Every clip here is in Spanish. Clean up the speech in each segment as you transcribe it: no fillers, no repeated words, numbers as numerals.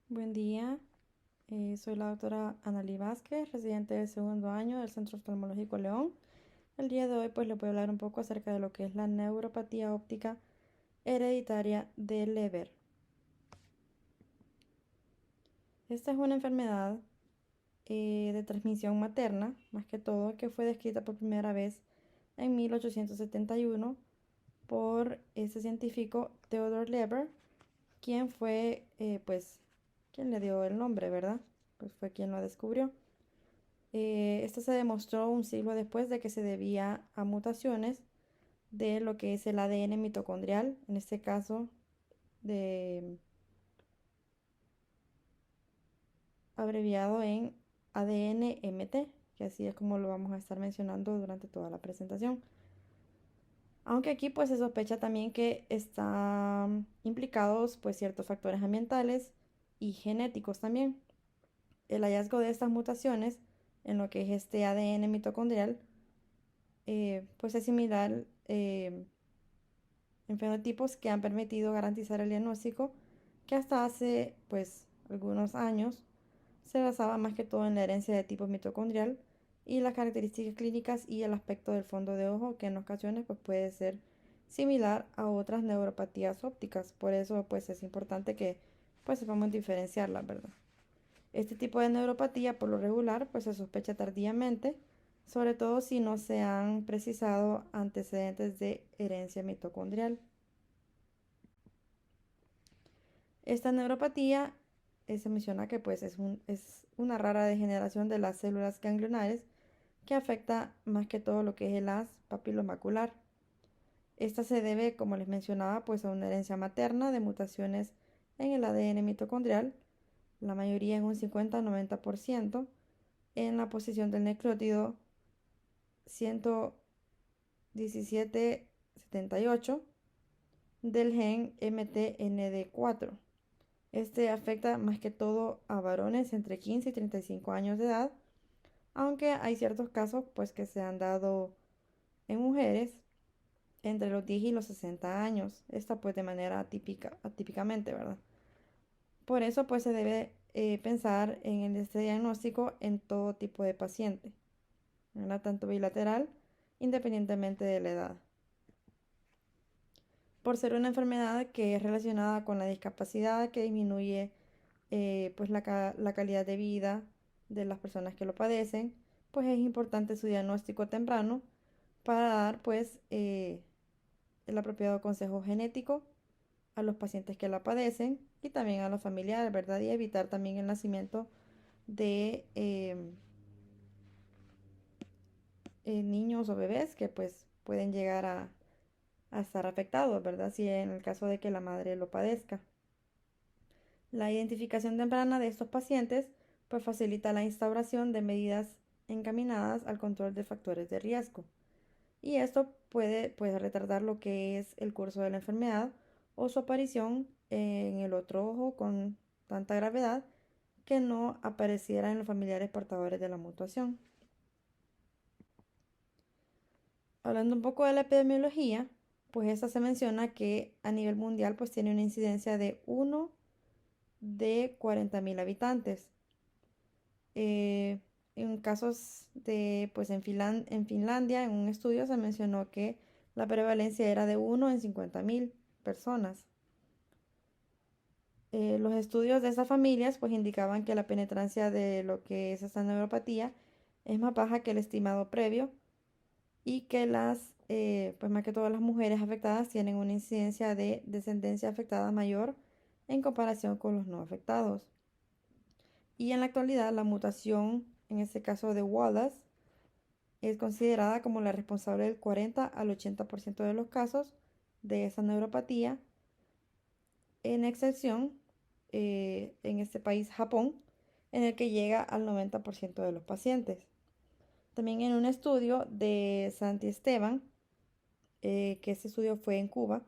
Buen día, soy la doctora Analí Vázquez, residente del segundo año del Centro Oftalmológico León. El día de hoy pues les voy a hablar un poco acerca de lo que es la neuropatía óptica hereditaria de Leber. Esta es una enfermedad de transmisión materna, más que todo, que fue descrita por primera vez en 1871 por ese científico Theodor Leber, quien fue quien le dio el nombre, ¿verdad? Pues fue quien lo descubrió. Esto se demostró un siglo después de que se debía a mutaciones de lo que es el ADN mitocondrial, en este caso de, abreviado en ADN-MT, que así es como lo vamos a estar mencionando durante toda la presentación. Aunque aquí pues se sospecha también que están implicados pues ciertos factores ambientales y genéticos también. El hallazgo de estas mutaciones en lo que es este ADN mitocondrial pues es similar en fenotipos que han permitido garantizar el diagnóstico que hasta hace pues algunos años se basaba más que todo en la herencia de tipo mitocondrial y las características clínicas y el aspecto del fondo de ojo que en ocasiones pues puede ser similar a otras neuropatías ópticas. Por eso pues es importante que pues sepamos diferenciarlas, ¿verdad? Este tipo de neuropatía por lo regular pues se sospecha tardíamente, sobre todo si no se han precisado antecedentes de herencia mitocondrial. Esta neuropatía se menciona que pues es una rara degeneración de las células ganglionares que afecta más que todo lo que es el haz papilomacular. Esta se debe, como les mencionaba, pues a una herencia materna de mutaciones en el ADN mitocondrial, la mayoría en un 50-90%, en la posición del nucleótido 11778 del gen MTND4. Este afecta más que todo a varones entre 15 y 35 años de edad, aunque hay ciertos casos pues que se han dado en mujeres entre los 10 y los 60 años, esta pues de manera atípicamente, ¿verdad? Por eso pues se debe pensar en este diagnóstico en todo tipo de paciente, ¿verdad? Tanto bilateral, independientemente de la edad. Por ser una enfermedad que es relacionada con la discapacidad que disminuye pues la calidad de vida de las personas que lo padecen, pues es importante su diagnóstico temprano para dar pues el apropiado consejo genético a los pacientes que la padecen y también a los familiares, ¿verdad? Y evitar también el nacimiento de niños o bebés que pues pueden llegar a estar afectados, ¿verdad? Si en el caso de que la madre lo padezca. La identificación temprana de estos pacientes pues facilita la instauración de medidas encaminadas al control de factores de riesgo. Y esto puede pues, retardar lo que es el curso de la enfermedad o su aparición en el otro ojo con tanta gravedad que no apareciera en los familiares portadores de la mutación. Hablando un poco de la epidemiología, pues esta se menciona que a nivel mundial pues tiene una incidencia de 1 de 40.000 habitantes. Eh, en casos de, pues en Finlandia, en un estudio se mencionó que la prevalencia era de 1 en 50.000 personas. Los estudios de esas familias pues indicaban que la penetrancia de lo que es esta neuropatía es más baja que el estimado previo y que pues más que todas las mujeres afectadas tienen una incidencia de descendencia afectada mayor en comparación con los no afectados. Y en la actualidad la mutación, en este caso de Wallace, es considerada como la responsable del 40 al 80% de los casos de esa neuropatía, en excepción en este país, Japón, en el que llega al 90% de los pacientes. También en un estudio de Santi Esteban, que este estudio fue en Cuba,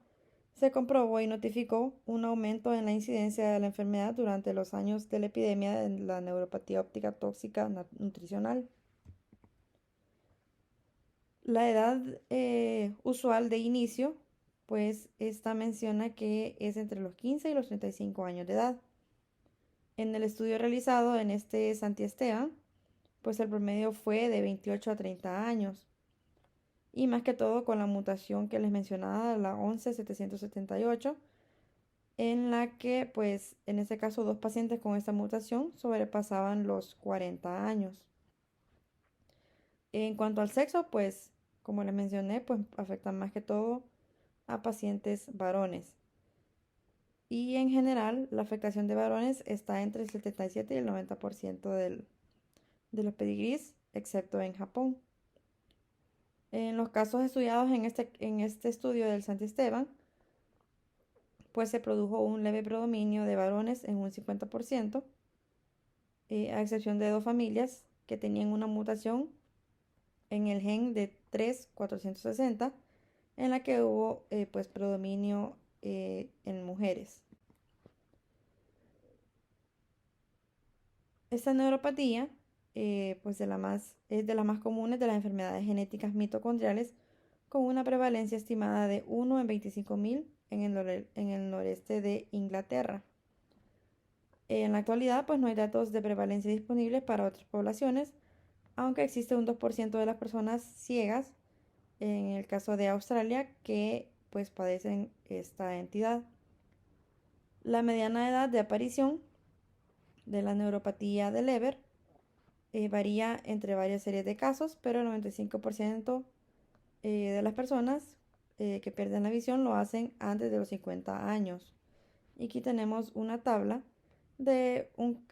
se comprobó y notificó un aumento en la incidencia de la enfermedad durante los años de la epidemia de la neuropatía óptica tóxica nutricional. La edad usual de inicio, pues esta menciona que es entre los 15 y los 35 años de edad. En el estudio realizado en este Santi Esteban, pues el promedio fue de 28 a 30 años. Y más que todo con la mutación que les mencionaba, la 11778, en la que pues en este caso dos pacientes con esta mutación sobrepasaban los 40 años. En cuanto al sexo, pues como les mencioné, pues afectan más que todo a pacientes varones. Y en general, la afectación de varones está entre el 77 y el 90% de los pedigrís, excepto en Japón. En los casos estudiados en este estudio del Santi Esteban, pues se produjo un leve predominio de varones en un 50%, a excepción de dos familias que tenían una mutación en el gen de 3460, en la que hubo pues predominio en mujeres. Esta neuropatía pues es de las más comunes de las enfermedades genéticas mitocondriales, con una prevalencia estimada de 1 en 25.000 en el noreste de Inglaterra. En la actualidad, pues no hay datos de prevalencia disponibles para otras poblaciones, aunque existe un 2% de las personas ciegas, en el caso de Australia, que pues padecen esta entidad. La mediana edad de aparición de la neuropatía de Leber varía entre varias series de casos, pero el 95% de las personas que pierden la visión lo hacen antes de los 50 años. Y aquí tenemos una tabla de un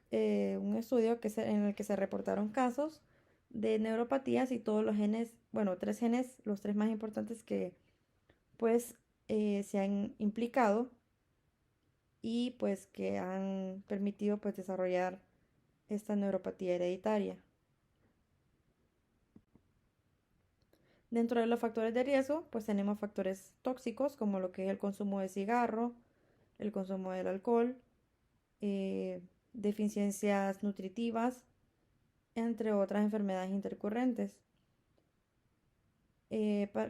estudio en el que se reportaron casos de neuropatías y todos los genes, bueno, tres genes, los tres más importantes que pues se han implicado y pues que han permitido pues desarrollar esta neuropatía hereditaria. Dentro de los factores de riesgo, pues tenemos factores tóxicos como lo que es el consumo de cigarro, el consumo del alcohol, eh, deficiencias nutritivas, entre otras enfermedades intercurrentes.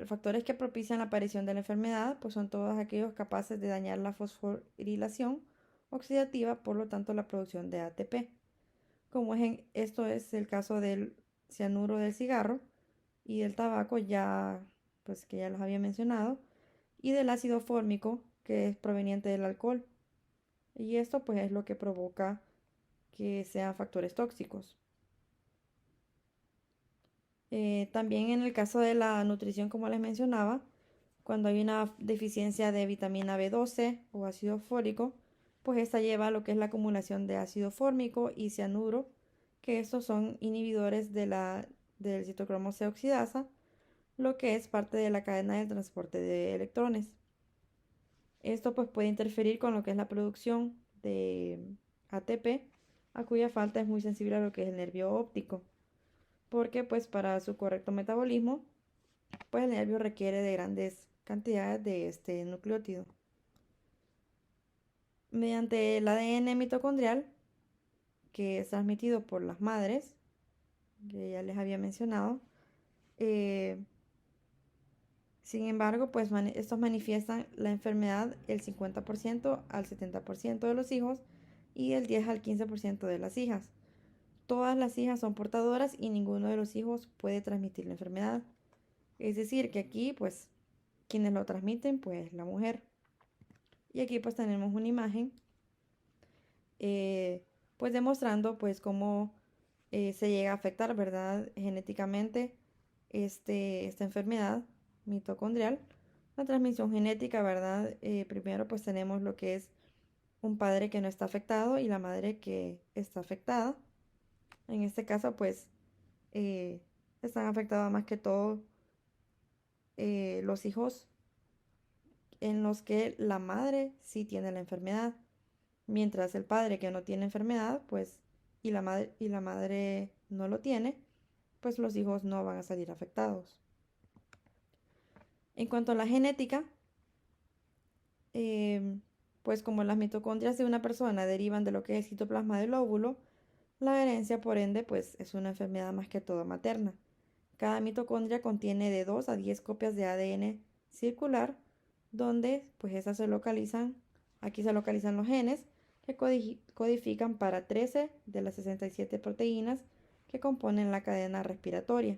Factores que propician la aparición de la enfermedad, pues son todos aquellos capaces de dañar la fosforilación oxidativa, por lo tanto la producción de ATP. Esto es el caso del cianuro del cigarro y del tabaco, pues que ya los había mencionado, y del ácido fórmico, que es proveniente del alcohol. Y esto pues es lo que provoca que sean factores tóxicos. También en el caso de la nutrición, como les mencionaba, cuando hay una deficiencia de vitamina B12 o ácido fólico, pues esta lleva a lo que es la acumulación de ácido fórmico y cianuro, que estos son inhibidores del citocromo C oxidasa, lo que es parte de la cadena de transporte de electrones. Esto pues puede interferir con lo que es la producción de ATP, a cuya falta es muy sensible a lo que es el nervio óptico, porque pues para su correcto metabolismo, pues el nervio requiere de grandes cantidades de este nucleótido. Mediante el ADN mitocondrial, que es transmitido por las madres, que ya les había mencionado, eh, sin embargo, pues estos manifiestan la enfermedad el 50% al 70% de los hijos y el 10 al 15% de las hijas. Todas las hijas son portadoras y ninguno de los hijos puede transmitir la enfermedad. Es decir, que aquí, pues, quienes lo transmiten, pues, la mujer. Y aquí, pues, tenemos una imagen, eh, pues, demostrando, pues, cómo se llega a afectar, ¿verdad? Genéticamente esta enfermedad mitocondrial. La transmisión genética, ¿verdad? Primero, pues, tenemos lo que es un padre que no está afectado y la madre que está afectada. En este caso, pues, eh, están afectados más que todo los hijos en los que la madre sí tiene la enfermedad, mientras el padre que no tiene enfermedad, pues, y la madre no lo tiene, pues los hijos no van a salir afectados. En cuanto a la genética, pues como las mitocondrias de una persona derivan de lo que es el citoplasma del óvulo, la herencia, por ende, pues es una enfermedad más que todo materna. Cada mitocondria contiene de 2 a 10 copias de ADN circular, donde pues aquí se localizan los genes que codifican para 13 de las 67 proteínas que componen la cadena respiratoria.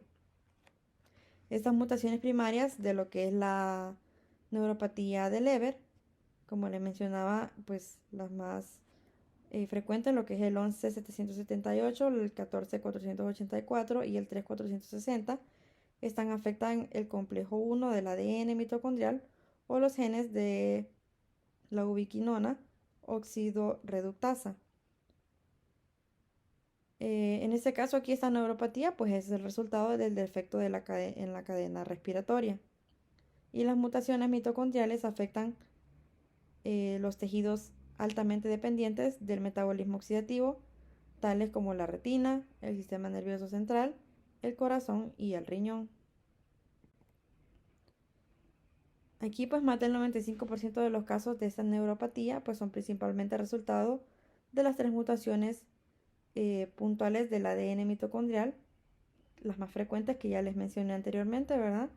Estas mutaciones primarias de lo que es la neuropatía de Leber, como le mencionaba, pues las más frecuentes, lo que es el 11.778, el 14.484 y el 3.460, afectan el complejo 1 del ADN mitocondrial o los genes de la ubiquinona oxidorreductasa. En este caso aquí esta neuropatía pues es el resultado del defecto en la cadena respiratoria. Y las mutaciones mitocondriales afectan los tejidos altamente dependientes del metabolismo oxidativo, tales como la retina, el sistema nervioso central, el corazón y el riñón. Aquí pues más del 95% de los casos de esta neuropatía pues son principalmente resultado de las tres mutaciones puntuales del ADN mitocondrial, las más frecuentes que ya les mencioné anteriormente, ¿verdad?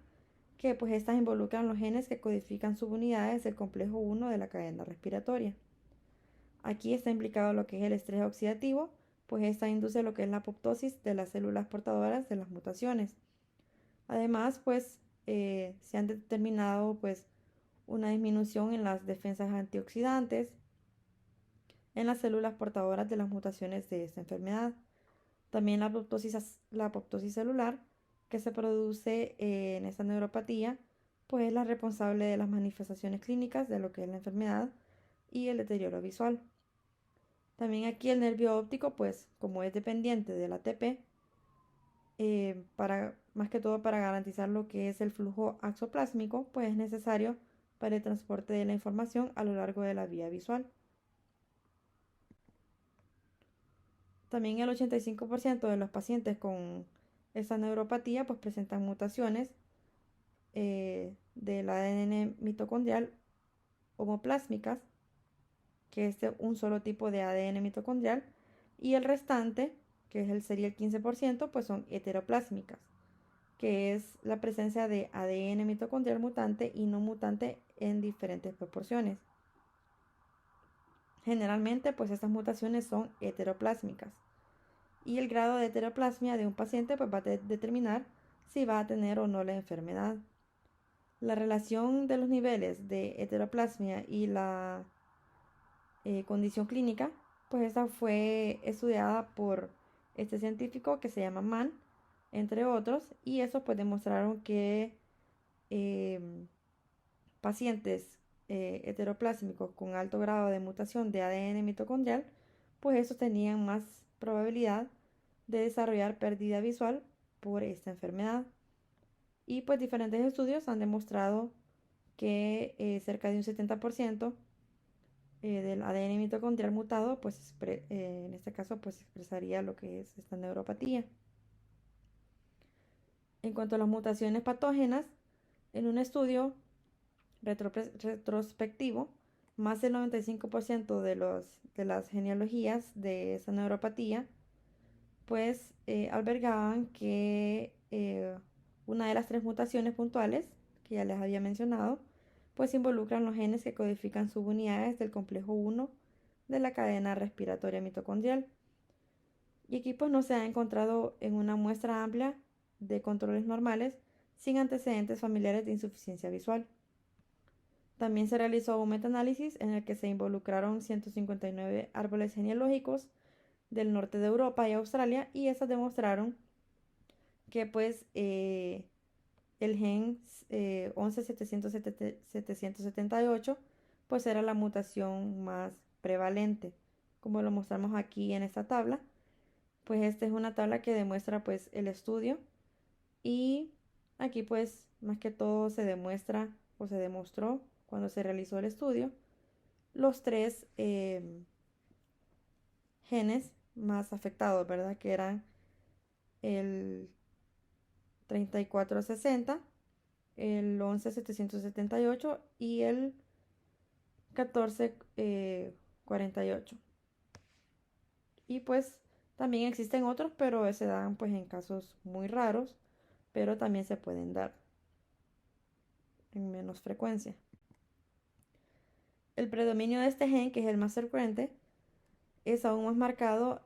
Que pues estas involucran los genes que codifican subunidades del complejo 1 de la cadena respiratoria. Aquí está implicado lo que es el estrés oxidativo, pues esta induce lo que es la apoptosis de las células portadoras de las mutaciones. Además, pues se han determinado pues una disminución en las defensas antioxidantes en las células portadoras de las mutaciones de esta enfermedad. También la apoptosis celular que se produce en esta neuropatía, pues es la responsable de las manifestaciones clínicas de lo que es la enfermedad y el deterioro visual. También aquí el nervio óptico, pues como es dependiente del ATP, más que todo para garantizar lo que es el flujo axoplásmico, pues es necesario para el transporte de la información a lo largo de la vía visual. También el 85% de los pacientes con esta neuropatía pues presentan mutaciones del ADN mitocondrial homoplásmicas, que es un solo tipo de ADN mitocondrial, y el restante, sería el 15%, pues son heteroplásmicas, que es la presencia de ADN mitocondrial mutante y no mutante en diferentes proporciones. Generalmente, pues estas mutaciones son heteroplásmicas. Y el grado de heteroplasmia de un paciente pues va a determinar si va a tener o no la enfermedad. La relación de los niveles de heteroplasmia y la condición clínica, pues esta fue estudiada por este científico que se llama Mann, entre otros, y eso pues demostraron que pacientes heteroplásmicos con alto grado de mutación de ADN mitocondrial, pues estos tenían más probabilidad de desarrollar pérdida visual por esta enfermedad. Y pues diferentes estudios han demostrado que cerca de un 70% del ADN mitocondrial mutado, pues en este caso, pues expresaría lo que es esta neuropatía. En cuanto a las mutaciones patógenas, en un estudio retrospectivo, más del 95% de las genealogías de esta neuropatía, pues albergaban que una de las tres mutaciones puntuales, que ya les había mencionado, pues involucran los genes que codifican subunidades del complejo 1 de la cadena respiratoria mitocondrial. Y aquí pues no se ha encontrado en una muestra amplia de controles normales sin antecedentes familiares de insuficiencia visual. También se realizó un metaanálisis en el que se involucraron 159 árboles genealógicos del norte de Europa y Australia, y esas demostraron que pues el gen 11.778 pues era la mutación más prevalente, como lo mostramos aquí en esta tabla. Pues esta es una tabla que demuestra pues el estudio, y aquí pues más que todo se demuestra o se demostró cuando se realizó el estudio los tres genes más afectados, ¿verdad? Que eran el 3460, el 11.778 y el 1448. Y pues también existen otros, pero se dan pues en casos muy raros, pero también se pueden dar en menos frecuencia. El predominio de este gen, que es el más frecuente, es aún más marcado,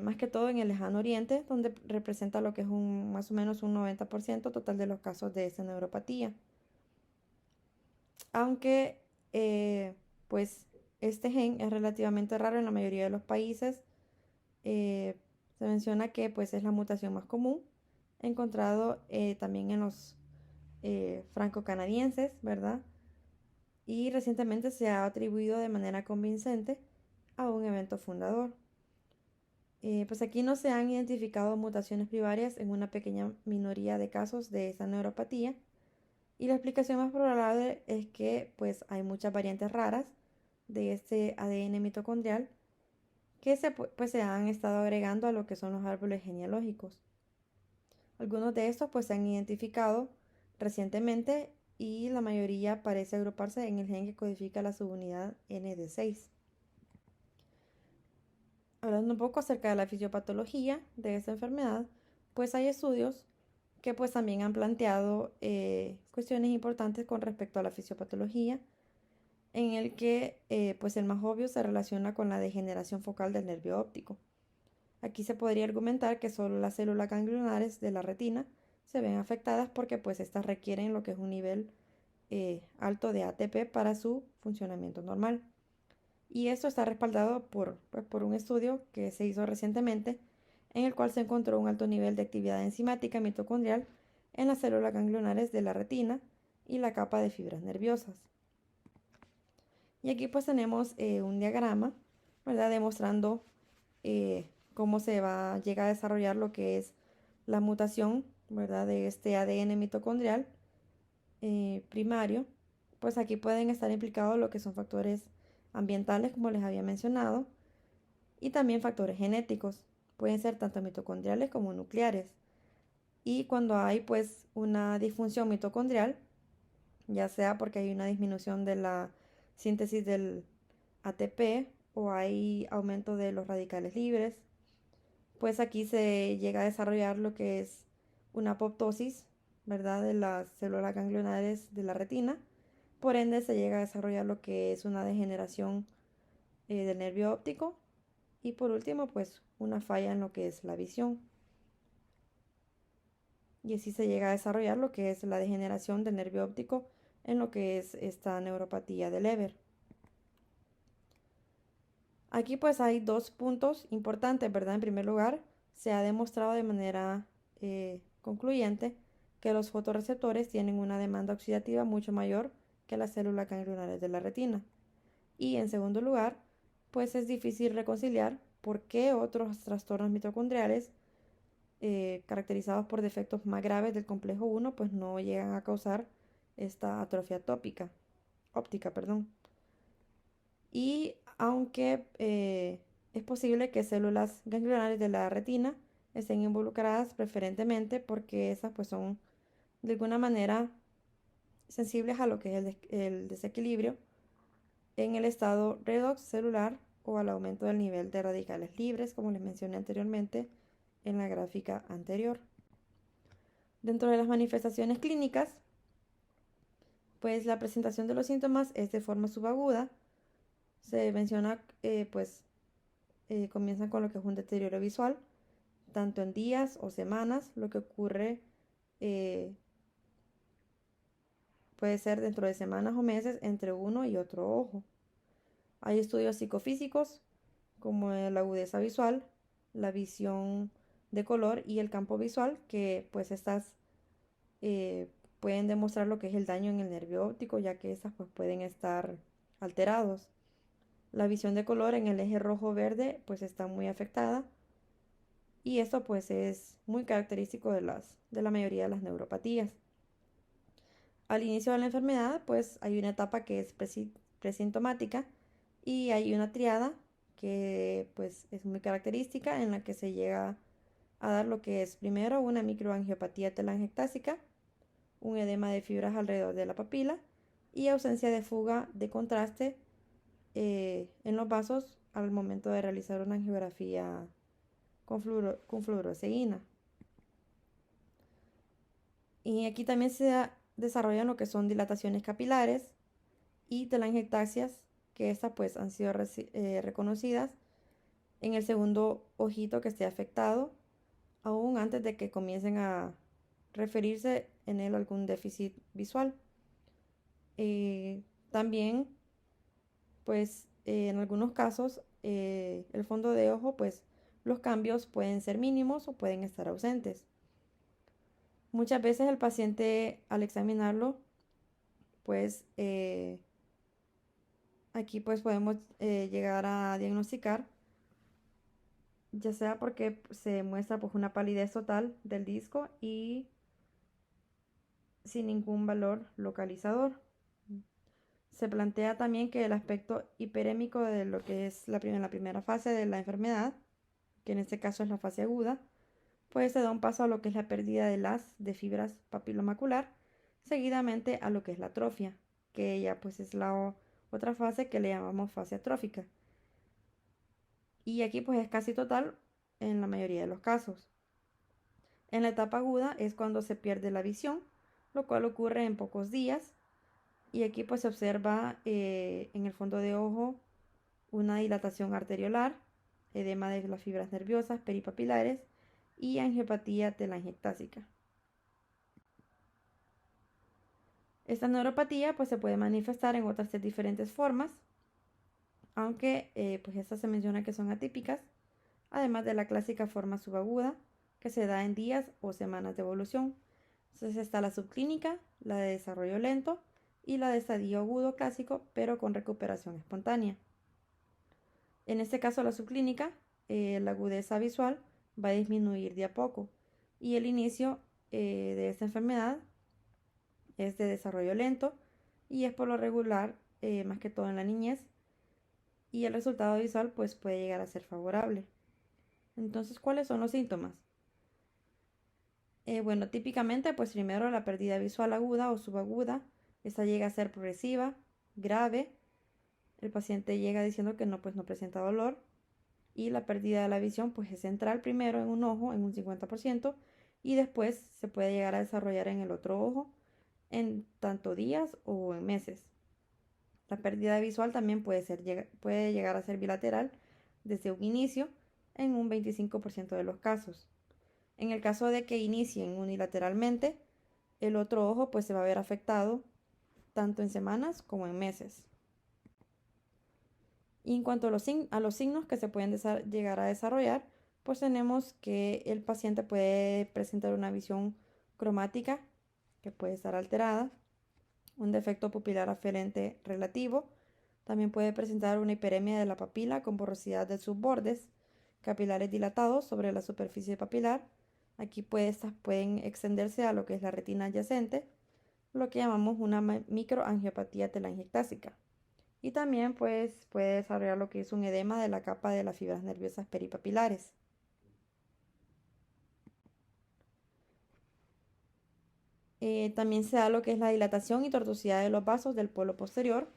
más que todo en el lejano oriente, donde representa lo que es más o menos un 90% total de los casos de esta neuropatía. Aunque, pues, este gen es relativamente raro en la mayoría de los países, eh, se menciona que pues es la mutación más común, encontrado también en los franco-canadienses, ¿verdad? Y recientemente se ha atribuido de manera convincente a un evento fundador. Pues aquí no se han identificado mutaciones primarias en una pequeña minoría de casos de esta neuropatía, y la explicación más probable es que pues hay muchas variantes raras de este ADN mitocondrial que pues, se han estado agregando a lo que son los árboles genealógicos. Algunos de estos pues se han identificado recientemente y la mayoría parece agruparse en el gen que codifica la subunidad ND6. Hablando un poco acerca de la fisiopatología de esta enfermedad, pues hay estudios que pues también han planteado cuestiones importantes con respecto a la fisiopatología, en el que pues el más obvio se relaciona con la degeneración focal del nervio óptico. Aquí se podría argumentar que solo las células ganglionares de la retina se ven afectadas porque pues estas requieren lo que es un nivel alto de ATP para su funcionamiento normal. Y esto está respaldado pues, por un estudio que se hizo recientemente en el cual se encontró un alto nivel de actividad enzimática mitocondrial en las células ganglionares de la retina y la capa de fibras nerviosas. Y aquí pues tenemos un diagrama, ¿verdad? Demostrando cómo se va a llegar a desarrollar lo que es la mutación, ¿verdad? De este ADN mitocondrial primario. Pues aquí pueden estar implicados lo que son factores ambientales, como les había mencionado, y también factores genéticos. Pueden ser tanto mitocondriales como nucleares. Y cuando hay pues una disfunción mitocondrial, ya sea porque hay una disminución de la síntesis del ATP o hay aumento de los radicales libres, pues aquí se llega a desarrollar lo que es una apoptosis, ¿verdad? De las células ganglionares de la retina. Por ende, se llega a desarrollar lo que es una degeneración del nervio óptico. Y por último, pues una falla en lo que es la visión. Y así se llega a desarrollar lo que es la degeneración del nervio óptico en lo que es esta neuropatía de Leber. Aquí pues hay dos puntos importantes, ¿verdad? En primer lugar, se ha demostrado de manera concluyente que los fotorreceptores tienen una demanda oxidativa mucho mayor que las células ganglionares de la retina. Y en segundo lugar, pues es difícil reconciliar por qué otros trastornos mitocondriales caracterizados por defectos más graves del complejo 1 pues no llegan a causar esta atrofia óptica, perdón. Y aunque es posible que células ganglionares de la retina estén involucradas preferentemente porque esas pues son de alguna manera sensibles a lo que es el desequilibrio en el estado redox celular o al aumento del nivel de radicales libres, como les mencioné anteriormente en la gráfica anterior. Dentro de las manifestaciones clínicas, pues la presentación de los síntomas es de forma subaguda. Se menciona, pues, comienzan con lo que es un deterioro visual, tanto en días o semanas. Lo que ocurre eh, puede ser dentro de semanas o meses entre uno y otro ojo. Hay estudios psicofísicos como la agudeza visual, la visión de color y el campo visual, que pues estas pueden demostrar lo que es el daño en el nervio óptico, ya que estas pues pueden estar alterados. La visión de color en el eje rojo-verde pues está muy afectada, y esto pues es muy característico de la mayoría de las neuropatías. Al inicio de la enfermedad pues hay una etapa que es presintomática y hay una triada que pues es muy característica, en la que se llega a dar lo que es primero una microangiopatía telangiectásica, un edema de fibras alrededor de la papila y ausencia de fuga de contraste en los vasos al momento de realizar una angiografía con fluoresceína. Y aquí también se desarrollan lo que son dilataciones capilares y telangiectasias, que estas pues han sido reconocidas en el segundo ojito que esté afectado, aún antes de que comiencen a referirse en él algún déficit visual. También, pues en algunos casos, el fondo de ojo, pues los cambios pueden ser mínimos o pueden estar ausentes. Muchas veces el paciente al examinarlo, pues aquí pues podemos llegar a diagnosticar, ya sea porque se muestra pues una palidez total del disco y sin ningún valor localizador. Se plantea también que el aspecto hiperémico de lo que es la primera fase de la enfermedad, que en este caso es la fase aguda, pues se da un paso a lo que es la pérdida de fibras papilomacular, seguidamente a lo que es la atrofia, que ya pues es la otra fase que le llamamos fase atrófica. Y aquí pues es casi total en la mayoría de los casos. En la etapa aguda es cuando se pierde la visión, lo cual ocurre en pocos días. Y aquí pues se observa en el fondo de ojo una dilatación arteriolar, edema de las fibras nerviosas peripapilares y angiopatía telangiectásica. Esta neuropatía pues se puede manifestar en otras diferentes formas, aunque pues estas se menciona que son atípicas, además de la clásica forma subaguda que se da en días o semanas de evolución. Entonces está la subclínica, la de desarrollo lento y la de estadio agudo clásico, pero con recuperación espontánea. En este caso, la subclínica, la agudeza visual va a disminuir de a poco y el inicio de esta enfermedad es de desarrollo lento y es por lo regular más que todo en la niñez, y el resultado visual pues puede llegar a ser favorable. Entonces, ¿cuáles son los síntomas? Bueno, típicamente pues primero la pérdida visual aguda o subaguda, esta llega a ser progresiva, grave, el paciente llega diciendo que no, pues no presenta dolor, y la pérdida de la visión pues es central primero en un ojo en un 50% y después se puede llegar a desarrollar en el otro ojo en tanto días o en meses. La pérdida visual también puede llegar a ser bilateral desde un inicio en un 25% de los casos. En el caso de que inicien unilateralmente, el otro ojo pues se va a ver afectado tanto en semanas como en meses. Y en cuanto a los signos que se pueden llegar a desarrollar, pues tenemos que el paciente puede presentar una visión cromática que puede estar alterada, un defecto pupilar aferente relativo, también puede presentar una hiperemia de la papila con borrosidad de sus bordes, capilares dilatados sobre la superficie papilar. Aquí estas pueden extenderse a lo que es la retina adyacente, lo que llamamos una microangiopatía telangiectásica. Y también pues, puede desarrollar lo que es un edema de la capa de las fibras nerviosas peripapilares. También se da lo que es la dilatación y tortuosidad de los vasos del polo posterior.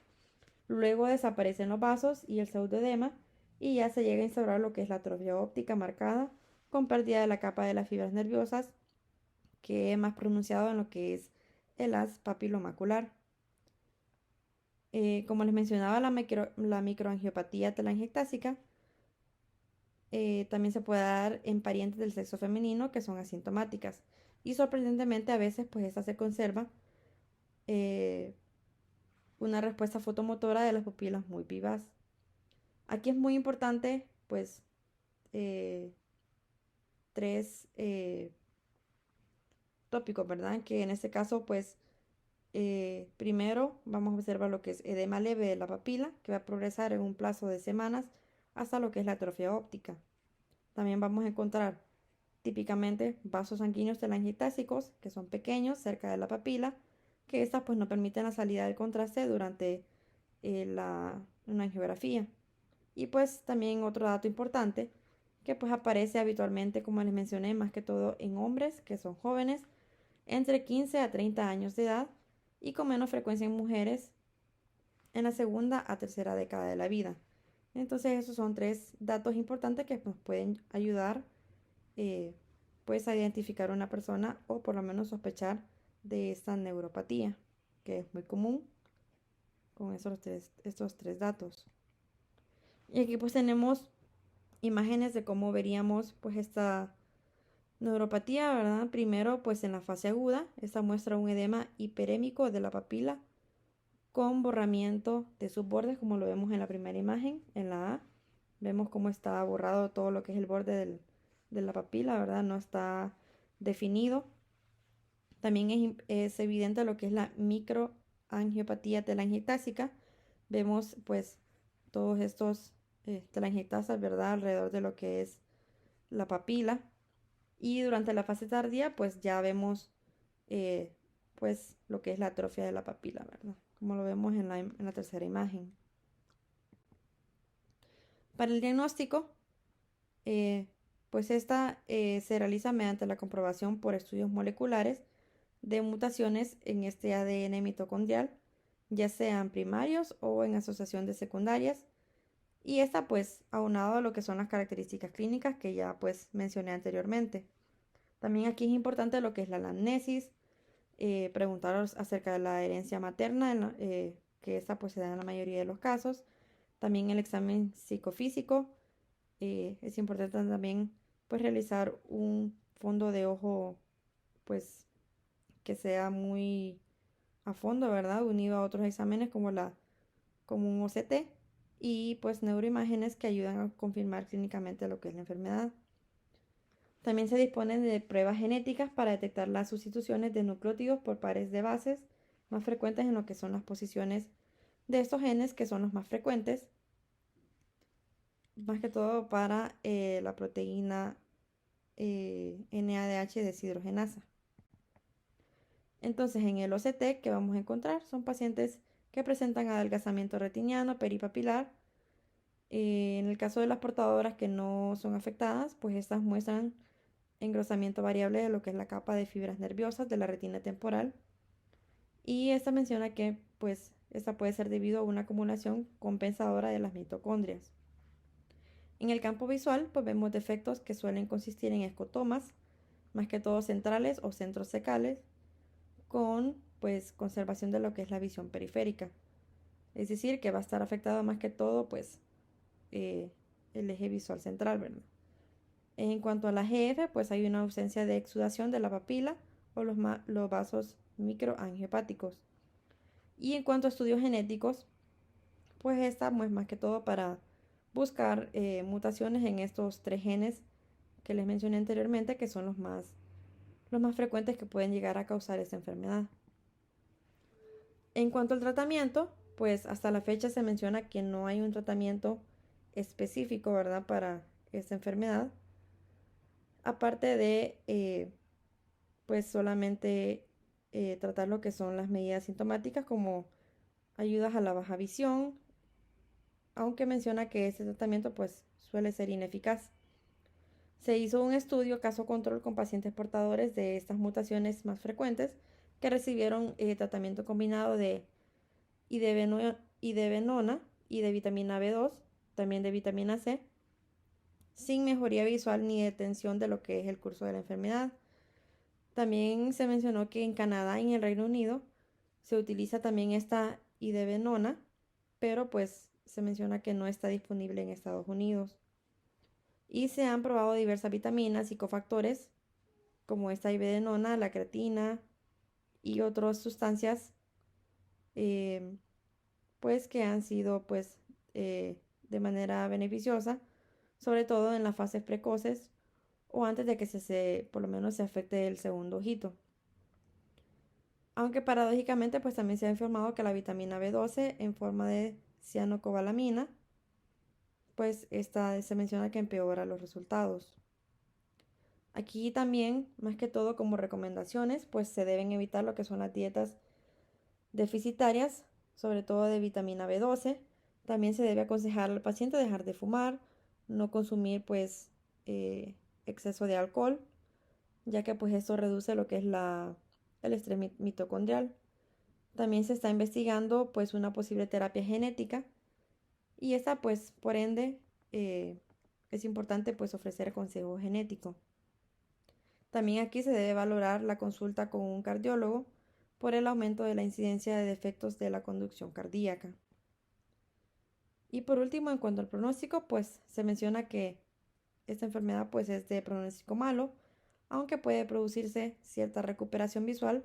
Luego desaparecen los vasos y el pseudoedema y ya se llega a instaurar lo que es la atrofia óptica marcada con pérdida de la capa de las fibras nerviosas, que es más pronunciado en lo que es el haz papilomacular. Como les mencionaba, la microangiopatía telangiectásica también se puede dar en parientes del sexo femenino que son asintomáticas y sorprendentemente a veces pues esta se conserva eh, una respuesta fotomotora de las pupilas muy vivaz. Aquí es muy importante pues eh, tres tópicos, ¿verdad? Que en este caso pues primero vamos a observar lo que es edema leve de la papila, que va a progresar en un plazo de semanas hasta lo que es la atrofia óptica. También vamos a encontrar típicamente vasos sanguíneos telangiectásicos, que son pequeños cerca de la papila, que estas pues no permiten la salida del contraste durante una angiografía. Y pues también otro dato importante, que pues aparece habitualmente, como les mencioné, más que todo en hombres que son jóvenes, entre 15 a 30 años de edad, y con menos frecuencia en mujeres en la segunda a tercera década de la vida. Entonces esos son tres datos importantes que nos pueden ayudar eh, pues a identificar una persona o por lo menos sospechar de esta neuropatía, que es muy común con estos tres datos. Y aquí pues tenemos imágenes de cómo veríamos pues esta neuropatía, ¿verdad? Primero pues en la fase aguda, esta muestra un edema hiperémico de la papila con borramiento de sus bordes, como lo vemos en la primera imagen, en la A. Vemos cómo está borrado todo lo que es el borde de la papila, ¿verdad? No está definido. También es evidente lo que es la microangiopatía telangiectásica. Vemos pues todos estos telangiectasias, ¿verdad? Alrededor de lo que es la papila. Y durante la fase tardía pues ya vemos eh, pues lo que es la atrofia de la papila, ¿verdad? Como lo vemos en la tercera imagen. Para el diagnóstico, pues esta se realiza mediante la comprobación por estudios moleculares de mutaciones en este ADN mitocondrial, ya sean primarios o en asociación de secundarias. Y esta pues aunado a lo que son las características clínicas que ya pues mencioné anteriormente. También aquí es importante lo que es la anamnesis, preguntar acerca de la herencia materna, que esta pues se da en la mayoría de los casos. También el examen psicofísico. Es importante también pues realizar un fondo de ojo pues que sea muy a fondo, ¿verdad? Unido a otros exámenes como un OCT y pues neuroimágenes que ayudan a confirmar clínicamente lo que es la enfermedad. También se disponen de pruebas genéticas para detectar las sustituciones de nucleótidos por pares de bases más frecuentes en lo que son las posiciones de estos genes que son los más frecuentes, más que todo para la proteína NADH deshidrogenasa. Entonces, en el OCT que vamos a encontrar son pacientes que presentan adelgazamiento retiniano, peripapilar. En el caso de las portadoras que no son afectadas, pues estas muestran engrosamiento variable de lo que es la capa de fibras nerviosas de la retina temporal. Y esta menciona que pues esta puede ser debido a una acumulación compensadora de las mitocondrias. En el campo visual, pues vemos defectos que suelen consistir en escotomas, más que todo centrales o centros cecales, con pues conservación de lo que es la visión periférica. Es decir, que va a estar afectado más que todo pues el eje visual central, ¿verdad? En cuanto a la GF, pues hay una ausencia de exudación de la papila o los vasos microangiopáticos. Y en cuanto a estudios genéticos, pues esta es más que todo para buscar mutaciones en estos tres genes que les mencioné anteriormente, que son los más frecuentes que pueden llegar a causar esta enfermedad. En cuanto al tratamiento, pues hasta la fecha se menciona que no hay un tratamiento específico, ¿verdad?, para esta enfermedad. Aparte de, pues solamente tratar lo que son las medidas sintomáticas como ayudas a la baja visión, aunque menciona que este tratamiento pues suele ser ineficaz. Se hizo un estudio caso control con pacientes portadores de estas mutaciones más frecuentes que recibieron tratamiento combinado de idebenona y de vitamina B2, también de vitamina C, sin mejoría visual ni detención de lo que es el curso de la enfermedad. También se mencionó que en Canadá y en el Reino Unido se utiliza también esta idebenona, pero pues se menciona que no está disponible en Estados Unidos. Y se han probado diversas vitaminas y cofactores como esta idebenona, la creatina y otras sustancias pues que han sido pues de manera beneficiosa, sobre todo en las fases precoces o antes de que por lo menos se afecte el segundo ojito. Aunque paradójicamente pues también se ha informado que la vitamina B12 en forma de cianocobalamina pues esta se menciona que empeora los resultados. Aquí también, más que todo como recomendaciones, pues se deben evitar lo que son las dietas deficitarias, sobre todo de vitamina B12. También se debe aconsejar al paciente dejar de fumar, no consumir pues exceso de alcohol, ya que pues esto reduce lo que es el estrés mitocondrial. También se está investigando pues una posible terapia genética y esta pues por ende es importante pues ofrecer consejo genético. También aquí se debe valorar la consulta con un cardiólogo por el aumento de la incidencia de defectos de la conducción cardíaca. Y por último, en cuanto al pronóstico, pues se menciona que esta enfermedad pues es de pronóstico malo, aunque puede producirse cierta recuperación visual,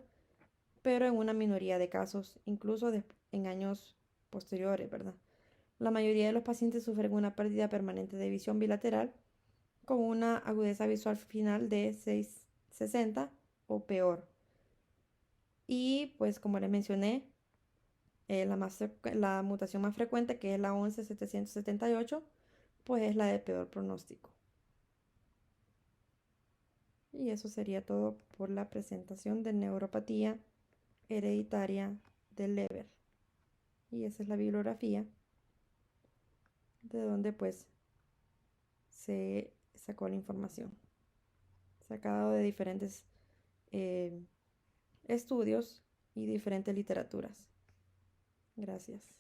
pero en una minoría de casos, incluso en años posteriores, ¿verdad? La mayoría de los pacientes sufren una pérdida permanente de visión bilateral con una agudeza visual final de 660 o peor. Y pues como les mencioné, la mutación más frecuente, que es la 11778, pues es la de peor pronóstico. Y eso sería todo por la presentación de neuropatía hereditaria del Leber. Y esa es la bibliografía de donde pues se sacó la información, sacado de diferentes estudios y diferentes literaturas. Gracias.